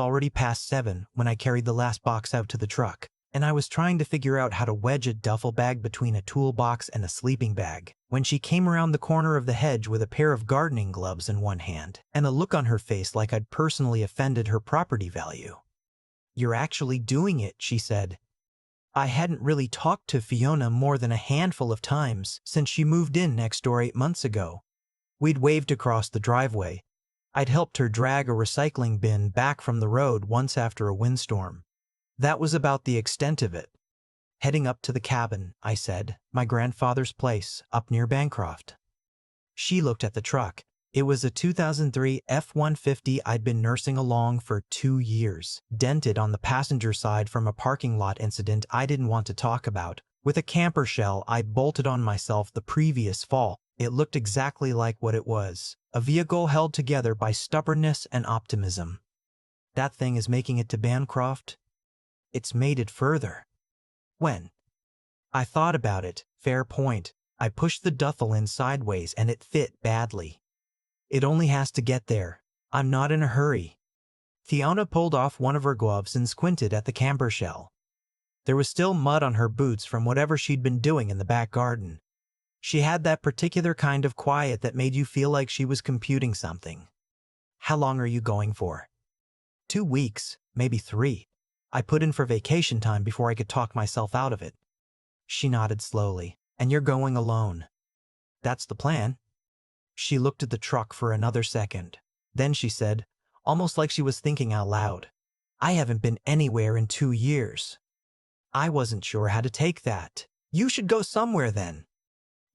already past 7 when I carried the last box out to the truck, and I was trying to figure out how to wedge a duffel bag between a toolbox and a sleeping bag, when she came around the corner of the hedge with a pair of gardening gloves in one hand, and a look on her face like I'd personally offended her property value. "You're actually doing it," she said. I hadn't really talked to Fiona more than a handful of times since she moved in next door 8 months ago. We'd waved across the driveway. I'd helped her drag a recycling bin back from the road once after a windstorm. That was about the extent of it. "Heading up to the cabin," I said, "my grandfather's place, up near Bancroft." She looked at the truck. It was a 2003 F-150 I'd been nursing along for 2 years, dented on the passenger side from a parking lot incident I didn't want to talk about, with a camper shell I bolted on myself the previous fall. It looked exactly like what it was, a vehicle held together by stubbornness and optimism. "That thing is making it to Bancroft?" "It's made it further." "When?" I thought about it. Fair point. I pushed the duffel in sideways and it fit badly. "It only has to get there. I'm not in a hurry." Fiona pulled off one of her gloves and squinted at the camper shell. There was still mud on her boots from whatever she'd been doing in the back garden. She had that particular kind of quiet that made you feel like she was computing something. "How long are you going for?" 2 weeks, maybe 3. I put in for vacation time before I could talk myself out of it. She nodded slowly. "And you're going alone?" "That's the plan." She looked at the truck for another second. Then she said, almost like she was thinking out loud, "I haven't been anywhere in 2 years." I wasn't sure how to take that. "You should go somewhere then."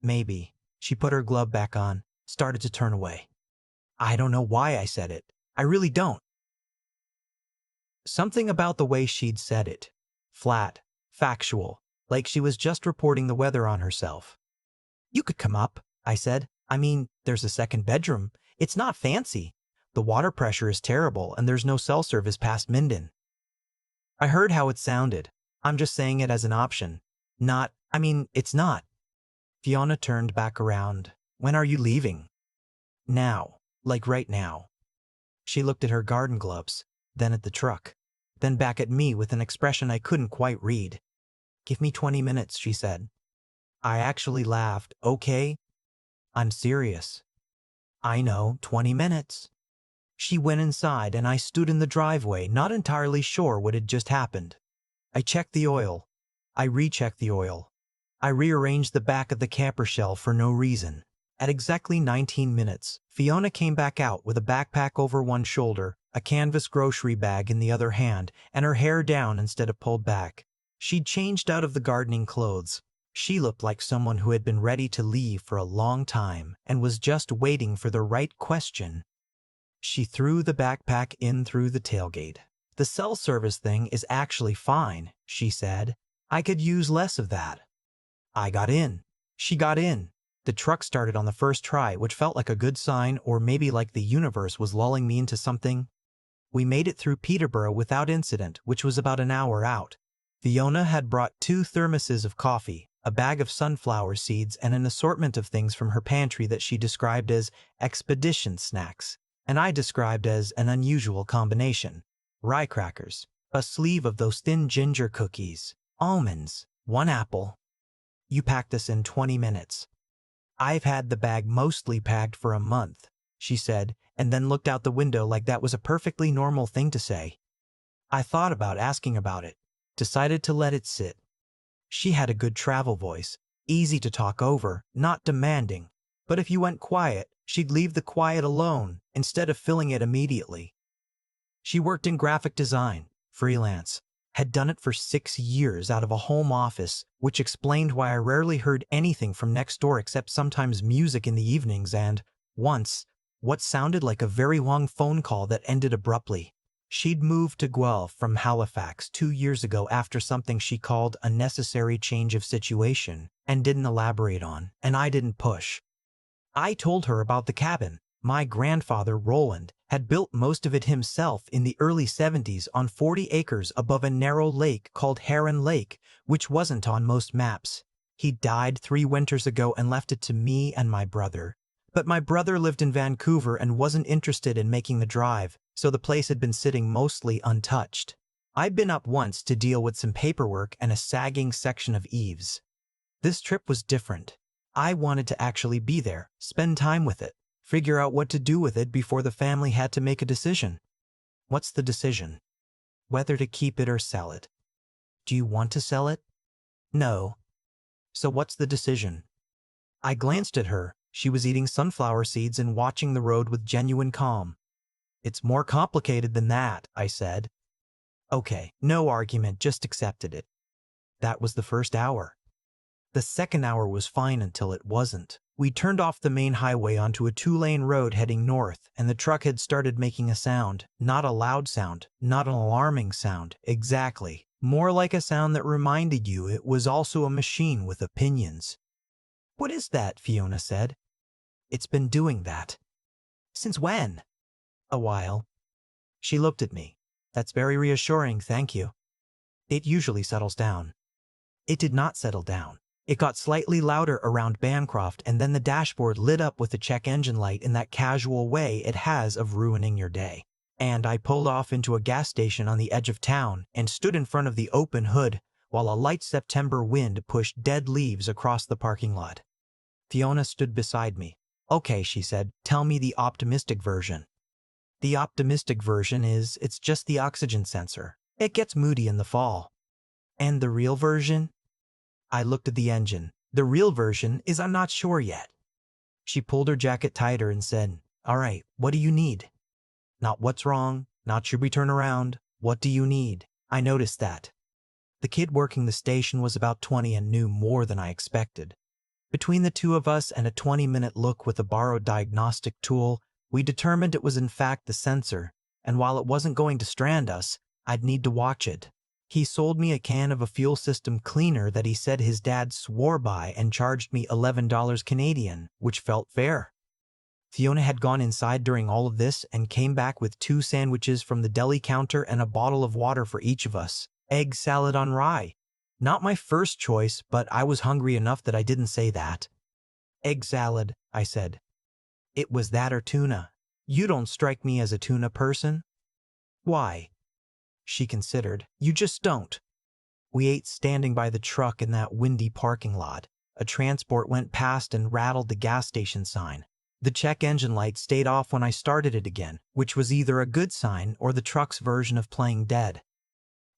"Maybe." She put her glove back on, started to turn away. I don't know why I said it. I really don't. Something about the way she'd said it. Flat, factual, like she was just reporting the weather on herself. "You could come up," I said. "I mean, there's a second bedroom. It's not fancy. The water pressure is terrible and there's no cell service past Minden." I heard how it sounded. I'm just saying it as an option. It's not. Fiona turned back around. "When are you leaving?" "Now. Like right now." She looked at her garden gloves, then at the truck, then back at me with an expression I couldn't quite read. "Give me 20 minutes, she said. I actually laughed. "Okay." "I'm serious." "I know, 20 minutes. She went inside and I stood in the driveway, not entirely sure what had just happened. I checked the oil. I rechecked the oil. I rearranged the back of the camper shell for no reason. At exactly 19 minutes, Fiona came back out with a backpack over one shoulder, a canvas grocery bag in the other hand, and her hair down instead of pulled back. She'd changed out of the gardening clothes. She looked like someone who had been ready to leave for a long time and was just waiting for the right question. She threw the backpack in through the tailgate. "The cell service thing is actually fine," she said. "I could use less of that." I got in. She got in. The truck started on the first try, which felt like a good sign, or maybe like the universe was lulling me into something. We made it through Peterborough without incident, which was about an hour out. Fiona had brought 2 thermoses of coffee, a bag of sunflower seeds, and an assortment of things from her pantry that she described as expedition snacks, and I described as an unusual combination. Rye crackers, a sleeve of those thin ginger cookies, almonds, 1 apple. "You packed us in 20 minutes. "I've had the bag mostly packed for a month," she said, and then looked out the window like that was a perfectly normal thing to say. I thought about asking about it, decided to let it sit. She had a good travel voice, easy to talk over, not demanding, but if you went quiet, she'd leave the quiet alone instead of filling it immediately. She worked in graphic design, freelance, had done it for 6 years out of a home office, which explained why I rarely heard anything from next door except sometimes music in the evenings and, once, what sounded like a very long phone call that ended abruptly. She'd moved to Guelph from Halifax 2 years ago after something she called a necessary change of situation and didn't elaborate on, and I didn't push. I told her about the cabin. My grandfather, Roland, had built most of it himself in the early 70s on 40 acres above a narrow lake called Heron Lake, which wasn't on most maps. He died 3 winters ago and left it to me and my brother. But my brother lived in Vancouver and wasn't interested in making the drive, so the place had been sitting mostly untouched. I'd been up once to deal with some paperwork and a sagging section of eaves. This trip was different. I wanted to actually be there, spend time with it, figure out what to do with it before the family had to make a decision. What's the decision? Whether to keep it or sell it. Do you want to sell it? No. So what's the decision? I glanced at her. She was eating sunflower seeds and watching the road with genuine calm. It's more complicated than that, I said. Okay, no argument, just accepted it. That was the first hour. The second hour was fine until it wasn't. We turned off the main highway onto a 2-lane road heading north, and the truck had started making a sound. Not a loud sound, not an alarming sound, exactly. More like a sound that reminded you it was also a machine with opinions. What is that? Fiona said. It's been doing that. Since when? A while. She looked at me. That's very reassuring, thank you. It usually settles down. It did not settle down. It got slightly louder around Bancroft, and then the dashboard lit up with a check engine light in that casual way it has of ruining your day. And I pulled off into a gas station on the edge of town and stood in front of the open hood while a light September wind pushed dead leaves across the parking lot. Fiona stood beside me. Okay, she said, tell me the optimistic version. The optimistic version is it's just the oxygen sensor. It gets moody in the fall. And the real version? I looked at the engine. The real version is I'm not sure yet. She pulled her jacket tighter and said, all right, what do you need? Not what's wrong, not should we turn around, what do you need? I noticed that. The kid working the station was about 20 and knew more than I expected. Between the two of us and a 20-minute look with a borrowed diagnostic tool, we determined it was in fact the sensor, and while it wasn't going to strand us, I'd need to watch it. He sold me a can of a fuel system cleaner that he said his dad swore by and charged me $11 Canadian, which felt fair. Fiona had gone inside during all of this and came back with 2 sandwiches from the deli counter and a bottle of water for each of us. Egg salad on rye. Not my first choice, but I was hungry enough that I didn't say that. Egg salad, I said. It was that or tuna. You don't strike me as a tuna person. Why? She considered. You just don't. We ate standing by the truck in that windy parking lot. A transport went past and rattled the gas station sign. The check engine light stayed off when I started it again, which was either a good sign or the truck's version of playing dead.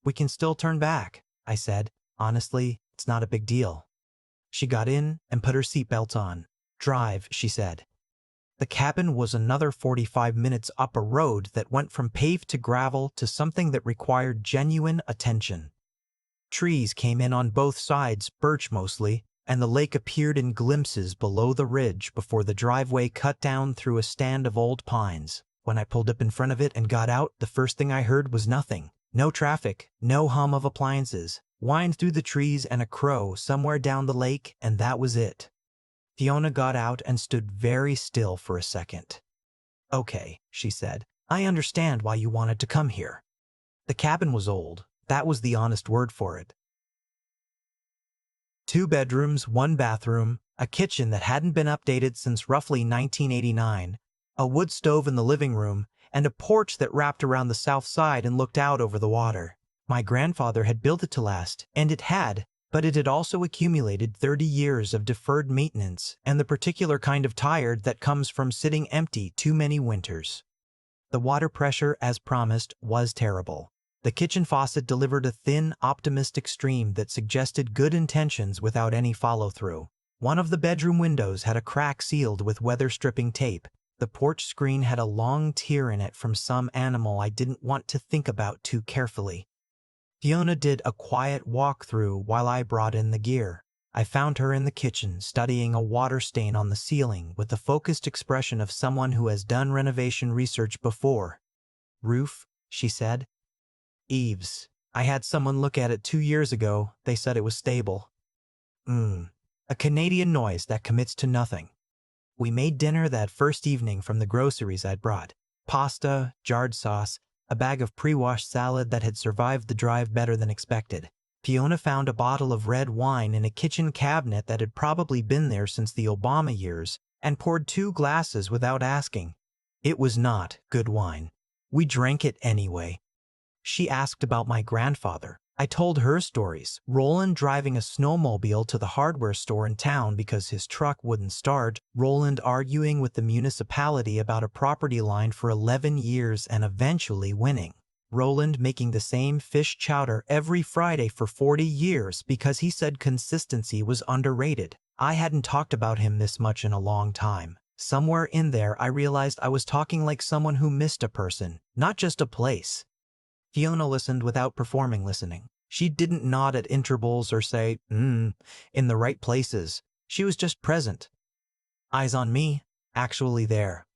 We can still turn back, I said. Honestly, it's not a big deal. She got in and put her seatbelt on. Drive, she said. The cabin was another 45 minutes up a road that went from paved to gravel to something that required genuine attention. Trees came in on both sides, birch mostly, and the lake appeared in glimpses below the ridge before the driveway cut down through a stand of old pines. When I pulled up in front of it and got out, the first thing I heard was nothing. No traffic, no hum of appliances. Whined through the trees and a crow somewhere down the lake, and that was it. Fiona got out and stood very still for a second. Okay, she said. I understand why you wanted to come here. The cabin was old. That was the honest word for it. 2 bedrooms, 1 bathroom, a kitchen that hadn't been updated since roughly 1989, a wood stove in the living room, and a porch that wrapped around the south side and looked out over the water. My grandfather had built it to last, and it had, but it had also accumulated 30 years of deferred maintenance and the particular kind of tired that comes from sitting empty too many winters. The water pressure, as promised, was terrible. The kitchen faucet delivered a thin, optimistic stream that suggested good intentions without any follow-through. One of the bedroom windows had a crack sealed with weather-stripping tape. The porch screen had a long tear in it from some animal I didn't want to think about too carefully. Fiona did a quiet walk-through while I brought in the gear. I found her in the kitchen studying a water stain on the ceiling with the focused expression of someone who has done renovation research before. Roof, she said. Eaves. I had someone look at it 2 years ago. They said it was stable. A Canadian noise that commits to nothing. We made dinner that first evening from the groceries I'd brought. Pasta, jarred sauce, a bag of pre-washed salad that had survived the drive better than expected. Fiona found a bottle of red wine in a kitchen cabinet that had probably been there since the Obama years, and poured 2 glasses without asking. It was not good wine. We drank it anyway. She asked about my grandfather. I told her stories. Roland driving a snowmobile to the hardware store in town because his truck wouldn't start. Roland arguing with the municipality about a property line for 11 years and eventually winning. Roland making the same fish chowder every Friday for 40 years because he said consistency was underrated. I hadn't talked about him this much in a long time. Somewhere in there I realized I was talking like someone who missed a person, not just a place. Fiona listened without performing listening. She didn't nod at intervals or say, in the right places. She was just present. Eyes on me, actually there.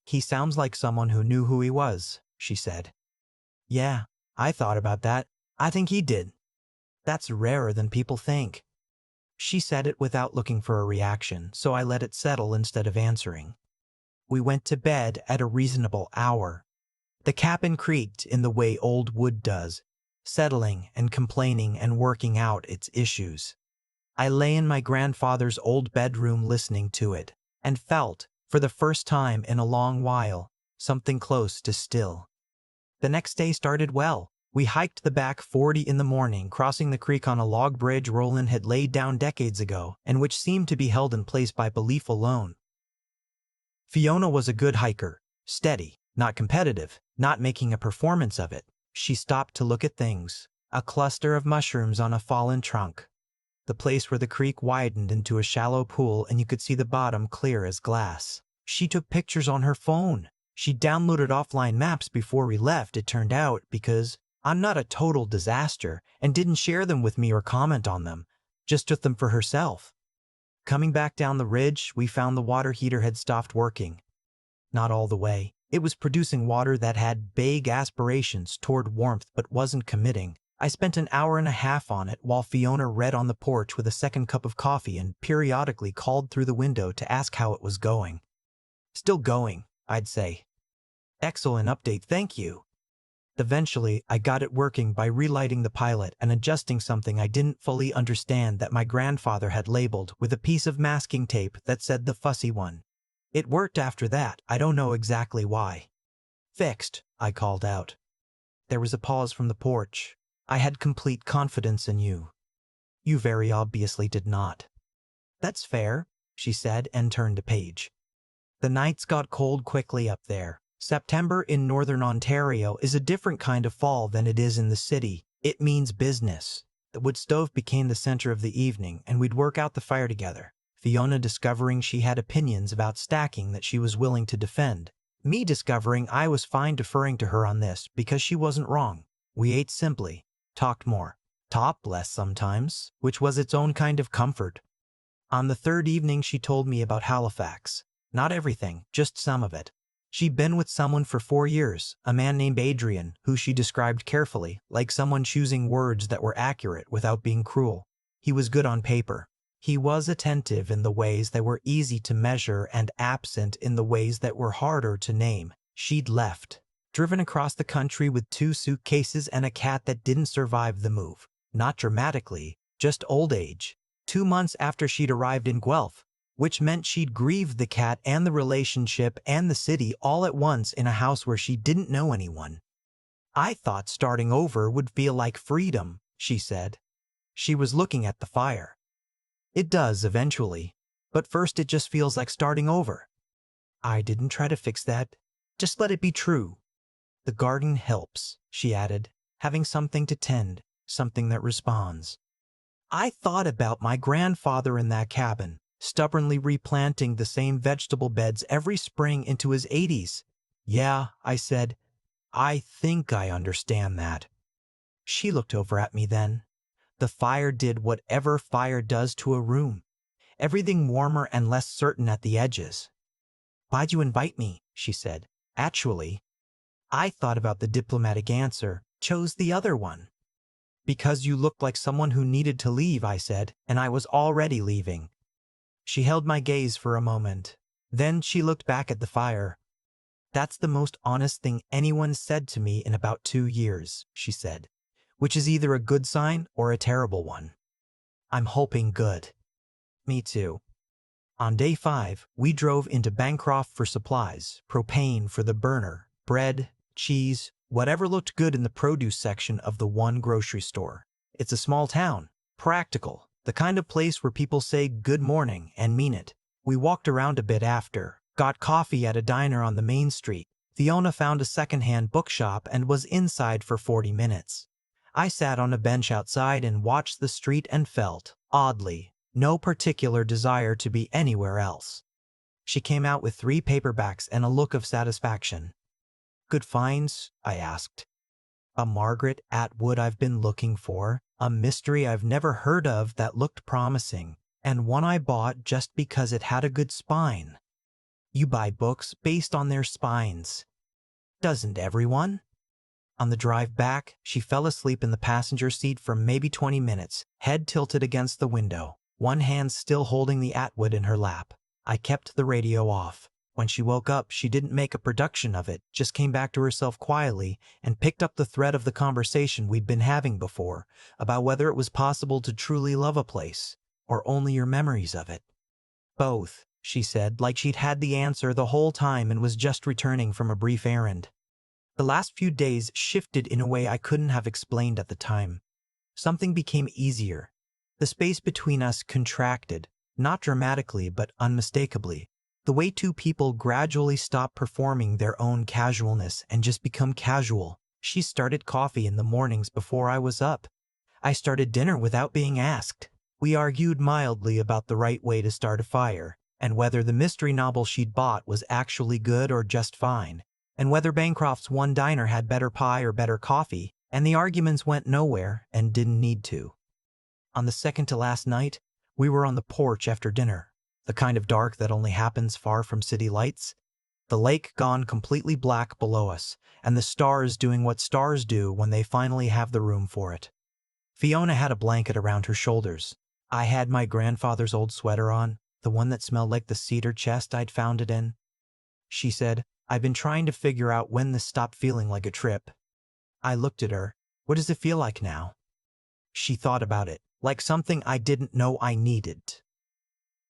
He sounds like someone who knew who he was, she said. Yeah, I thought about that. I think he did. That's rarer than people think. She said it without looking for a reaction, so I let it settle instead of answering. We went to bed at a reasonable hour. The cabin creaked in the way old wood does, settling and complaining and working out its issues. I lay in my grandfather's old bedroom listening to it, and felt, for the first time in a long while, something close to still. The next day started well. We hiked the back 40 in the morning, crossing the creek on a log bridge Roland had laid down decades ago, and which seemed to be held in place by belief alone. Fiona was a good hiker, steady, not competitive, not making a performance of it. She stopped to look at things, a cluster of mushrooms on a fallen trunk, the place where the creek widened into a shallow pool and you could see the bottom clear as glass. She took pictures on her phone. She downloaded offline maps before we left, it turned out, because I'm not a total disaster, and didn't share them with me or comment on them, just took them for herself. Coming back down the ridge, we found the water heater had stopped working. Not all the way. It was producing water that had vague aspirations toward warmth but wasn't committing. I spent an hour and a half on it while Fiona read on the porch with a second cup of coffee and periodically called through the window to ask how it was going. Still going, I'd say. Excellent update, thank you. Eventually, I got it working by relighting the pilot and adjusting something I didn't fully understand that my grandfather had labeled with a piece of masking tape that said the fussy one. It worked after that, I don't know exactly why. Fixed, I called out. There was a pause from the porch. I had complete confidence in you. You very obviously did not. That's fair, she said and turned a page. The nights got cold quickly up there. September in northern Ontario is a different kind of fall than it is in the city. It means business. The wood stove became the center of the evening, and we'd work out the fire together. Fiona discovering she had opinions about stacking that she was willing to defend. Me discovering I was fine deferring to her on this because she wasn't wrong. We ate simply, talked more, talked less sometimes, which was its own kind of comfort. On the third evening she told me about Halifax. Not everything, just some of it. She'd been with someone for 4 years, a man named Adrian, who she described carefully, like someone choosing words that were accurate without being cruel. He was good on paper. He was attentive in the ways that were easy to measure and absent in the ways that were harder to name. She'd left, driven across the country with 2 suitcases and a cat that didn't survive the move. Not dramatically, just old age. 2 months after she'd arrived in Guelph, which meant she'd grieved the cat and the relationship and the city all at once in a house where she didn't know anyone. I thought starting over would feel like freedom, she said. She was looking at the fire. It does eventually, but first it just feels like starting over. I didn't try to fix that. Just let it be true. The garden helps, she added, having something to tend, something that responds. I thought about my grandfather in that cabin, stubbornly replanting the same vegetable beds every spring into his 80s. Yeah, I said, I think I understand that. She looked over at me then. The fire did whatever fire does to a room, everything warmer and less certain at the edges. Why'd you invite me? She said. Actually, I thought about the diplomatic answer, chose the other one. Because you looked like someone who needed to leave, I said, and I was already leaving. She held my gaze for a moment. Then she looked back at the fire. That's the most honest thing anyone said to me in about 2 years, she said, which is either a good sign or a terrible one. I'm hoping good. Me too. On day 5, we drove into Bancroft for supplies, propane for the burner, bread, cheese, whatever looked good in the produce section of the one grocery store. It's a small town, practical, the kind of place where people say good morning and mean it. We walked around a bit after, got coffee at a diner on the main street. Fiona found a second-hand bookshop and was inside for 40 minutes. I sat on a bench outside and watched the street and felt, oddly, no particular desire to be anywhere else. She came out with 3 paperbacks and a look of satisfaction. "Good finds?" I asked. "A Margaret Atwood I've been looking for, a mystery I've never heard of that looked promising, and one I bought just because it had a good spine." "You buy books based on their spines. Doesn't everyone?" On the drive back, she fell asleep in the passenger seat for maybe 20 minutes, head tilted against the window, one hand still holding the Atwood in her lap. I kept the radio off. When she woke up, she didn't make a production of it, just came back to herself quietly and picked up the thread of the conversation we'd been having before, about whether it was possible to truly love a place, or only your memories of it. "Both," she said, like she'd had the answer the whole time and was just returning from a brief errand. The last few days shifted in a way I couldn't have explained at the time. Something became easier. The space between us contracted, not dramatically but unmistakably. The way two people gradually stop performing their own casualness and just become casual. She started coffee in the mornings before I was up. I started dinner without being asked. We argued mildly about the right way to start a fire, and whether the mystery novel she'd bought was actually good or just fine, and whether Bancroft's one diner had better pie or better coffee, and the arguments went nowhere and didn't need to. On the second to last night, we were on the porch after dinner, the kind of dark that only happens far from city lights. The lake gone completely black below us, and the stars doing what stars do when they finally have the room for it. Fiona had a blanket around her shoulders. I had my grandfather's old sweater on, the one that smelled like the cedar chest I'd found it in. She said, "I've been trying to figure out when this stopped feeling like a trip." I looked at her. "What does it feel like now?" She thought about it, like something I didn't know I needed.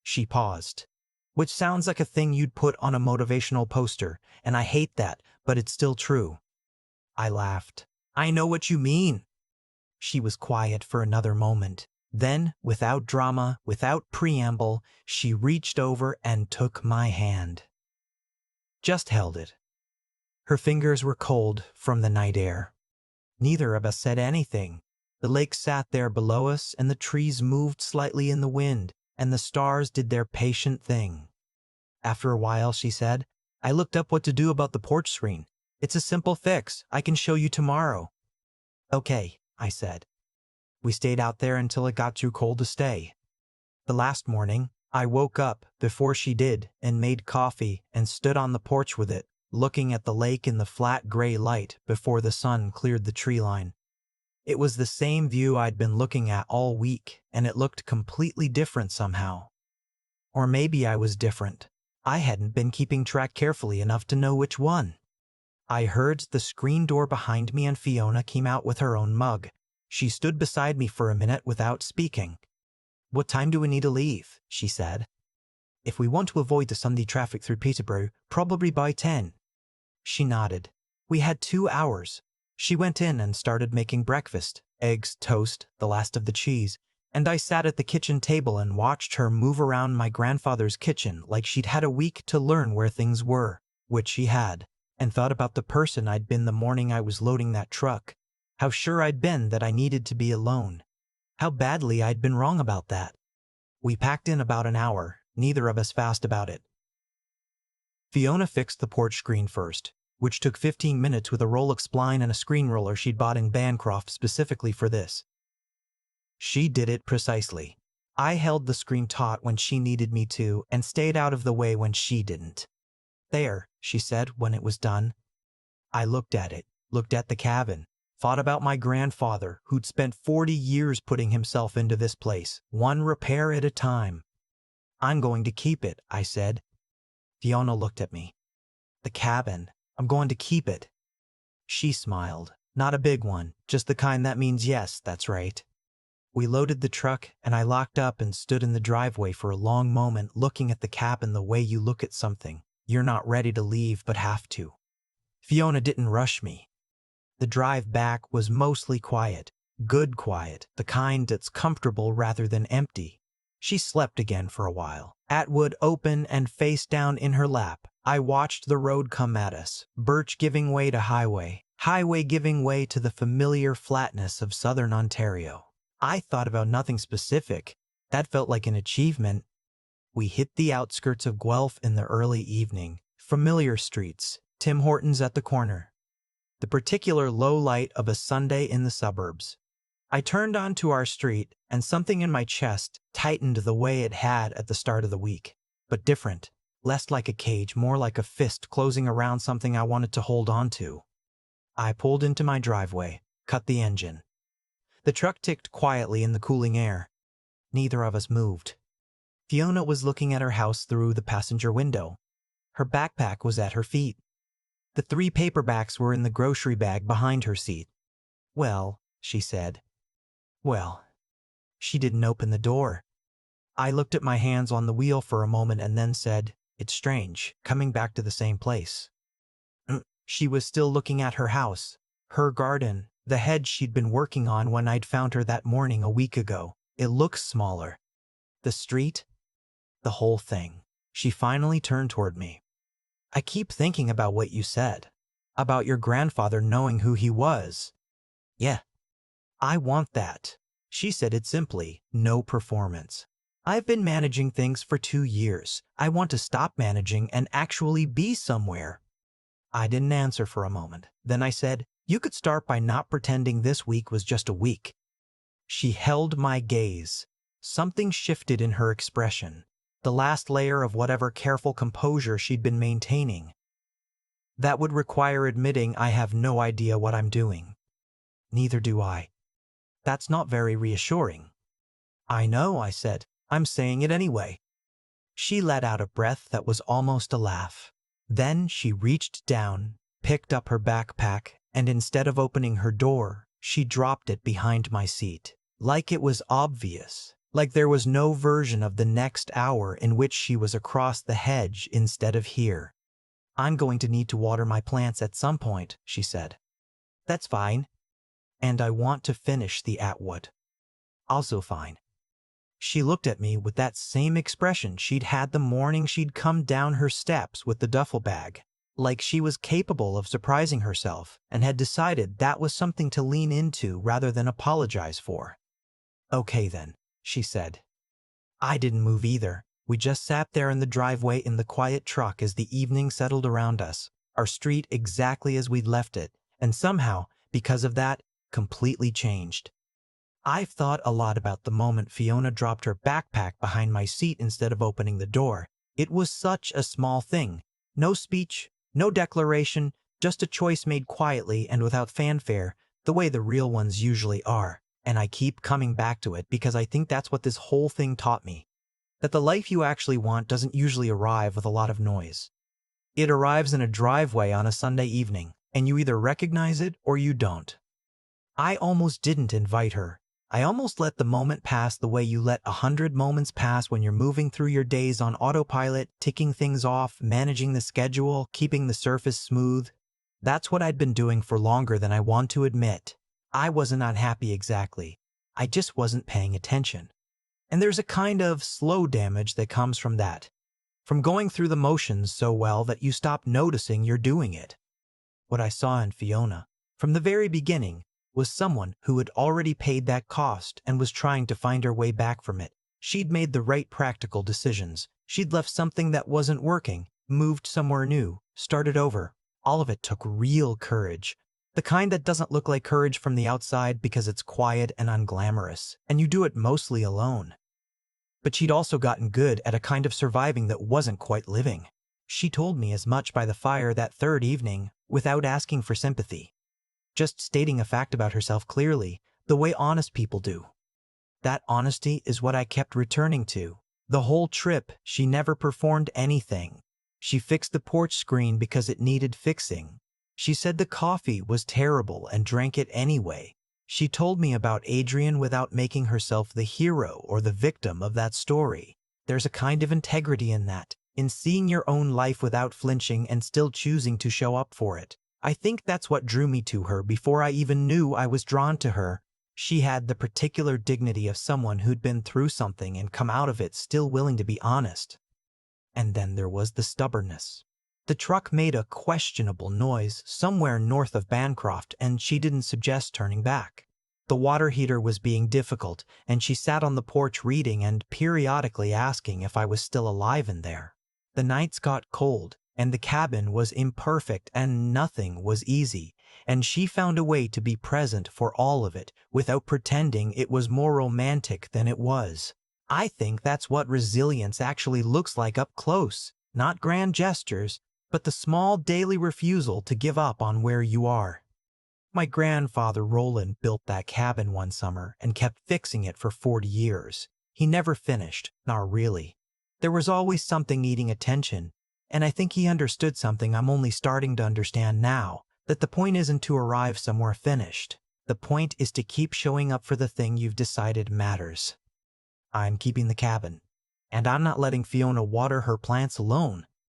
She paused. "Which sounds like a thing you'd put on a motivational poster, and I hate that, but it's still true." I laughed. "I know what you mean." She was quiet for another moment. Then, without drama, without preamble, she reached over and took my hand. Just held it. Her fingers were cold from the night air. Neither of us said anything. The lake sat there below us, and the trees moved slightly in the wind, and the stars did their patient thing. After a while, she said, "I looked up what to do about the porch screen. It's a simple fix. I can show you tomorrow." "Okay," I said. We stayed out there until it got too cold to stay. The last morning, I woke up before she did and made coffee and stood on the porch with it, looking at the lake in the flat gray light before the sun cleared the tree line. It was the same view I'd been looking at all week, and it looked completely different somehow. Or maybe I was different. I hadn't been keeping track carefully enough to know which one. I heard the screen door behind me and Fiona came out with her own mug. She stood beside me for a minute without speaking. "What time do we need to leave?" she said. "If we want to avoid the Sunday traffic through Peterborough, probably by 10. She nodded. We had 2 hours. She went in and started making breakfast, eggs, toast, the last of the cheese, and I sat at the kitchen table and watched her move around my grandfather's kitchen like she'd had a week to learn where things were, which she had, and thought about the person I'd been the morning I was loading that truck. How sure I'd been that I needed to be alone. How badly I'd been wrong about that. We packed in about an hour, neither of us fast about it. Fiona fixed the porch screen first, which took 15 minutes with a Rolex spline and a screen roller she'd bought in Bancroft specifically for this. She did it precisely. I held the screen taut when she needed me to and stayed out of the way when she didn't. "There," she said when it was done. I looked at it, looked at the cabin, thought about my grandfather who'd spent 40 years putting himself into this place, one repair at a time. "I'm going to keep it," I said. Fiona looked at me. "The cabin. I'm going to keep it." She smiled. Not a big one, just the kind that means yes, that's right. We loaded the truck, and I locked up and stood in the driveway for a long moment looking at the cabin the way you look at something you're not ready to leave but have to. Fiona didn't rush me. The drive back was mostly quiet, good quiet, the kind that's comfortable rather than empty. She slept again for a while, Atwood open and face down in her lap. I watched the road come at us, birch giving way to highway, highway giving way to the familiar flatness of southern Ontario. I thought about nothing specific. That felt like an achievement. We hit the outskirts of Guelph in the early evening. Familiar streets, Tim Hortons at the corner. The particular low light of a Sunday in the suburbs. I turned onto our street, and something in my chest tightened the way it had at the start of the week. But different. Less like a cage, more like a fist closing around something I wanted to hold on to. I pulled into my driveway, cut the engine. The truck ticked quietly in the cooling air. Neither of us moved. Fiona was looking at her house through the passenger window. Her backpack was at her feet. The 3 paperbacks were in the grocery bag behind her seat. "Well," she said. "Well." She didn't open the door. I looked at my hands on the wheel for a moment and then said, "It's strange, coming back to the same place." She was still looking at her house, her garden, the hedge she'd been working on when I'd found her that morning a week ago. It looks smaller. The street, the whole thing. She finally turned toward me. "I keep thinking about what you said, about your grandfather knowing who he was." "Yeah, I want that." She said it simply, no performance. "I've been managing things for 2 years. I want to stop managing and actually be somewhere." I didn't answer for a moment. Then I said, "You could start by not pretending this week was just a week." She held my gaze. Something shifted in her expression, the last layer of whatever careful composure she'd been maintaining. "That would require admitting I have no idea what I'm doing." "Neither do I." "That's not very reassuring." "I know," I said. "I'm saying it anyway." She let out a breath that was almost a laugh. Then she reached down, picked up her backpack, and instead of opening her door, she dropped it behind my seat. Like it was obvious. Like there was no version of the next hour in which she was across the hedge instead of here. "I'm going to need to water my plants at some point," she said. "That's fine." "And I want to finish the Atwood." "Also fine." She looked at me with that same expression she'd had the morning she'd come down her steps with the duffel bag, like she was capable of surprising herself and had decided that was something to lean into rather than apologize for. "Okay then," she said. I didn't move either. We just sat there in the driveway in the quiet truck as the evening settled around us, our street exactly as we'd left it, and somehow, because of that, completely changed. I've thought a lot about the moment Fiona dropped her backpack behind my seat instead of opening the door. It was such a small thing. No speech, no declaration, just a choice made quietly and without fanfare, the way the real ones usually are. And I keep coming back to it because I think that's what this whole thing taught me. That the life you actually want doesn't usually arrive with a lot of noise. It arrives in a driveway on a Sunday evening, and you either recognize it or you don't. I almost didn't invite her. I almost let the moment pass the way you let 100 moments pass when you're moving through your days on autopilot, ticking things off, managing the schedule, keeping the surface smooth. That's what I'd been doing for longer than I want to admit. I wasn't unhappy exactly. I just wasn't paying attention. And there's a kind of slow damage that comes from that. From going through the motions so well that you stop noticing you're doing it. What I saw in Fiona, from the very beginning, was someone who had already paid that cost and was trying to find her way back from it. She'd made the right practical decisions. She'd left something that wasn't working, moved somewhere new, started over. All of it took real courage. The kind that doesn't look like courage from the outside because it's quiet and unglamorous, and you do it mostly alone. But she'd also gotten good at a kind of surviving that wasn't quite living. She told me as much by the fire that third evening, without asking for sympathy. Just stating a fact about herself clearly, the way honest people do. That honesty is what I kept returning to. The whole trip, she never performed anything. She fixed the porch screen because it needed fixing. She said the coffee was terrible and drank it anyway. She told me about Adrian without making herself the hero or the victim of that story. There's a kind of integrity in that, in seeing your own life without flinching and still choosing to show up for it. I think that's what drew me to her before I even knew I was drawn to her. She had the particular dignity of someone who'd been through something and come out of it still willing to be honest. And then there was the stubbornness. The truck made a questionable noise somewhere north of Bancroft, and she didn't suggest turning back. The water heater was being difficult, and she sat on the porch reading and periodically asking if I was still alive in there. The nights got cold, and the cabin was imperfect, and nothing was easy, and she found a way to be present for all of it without pretending it was more romantic than it was. I think that's what resilience actually looks like up close, not grand gestures, but the small daily refusal to give up on where you are. My grandfather Roland built that cabin one summer and kept fixing it for 40 years. He never finished, not really. There was always something needing attention, and I think he understood something I'm only starting to understand now, that the point isn't to arrive somewhere finished. The point is to keep showing up for the thing you've decided matters. I'm keeping the cabin, and I'm not letting Fiona water her plants alone.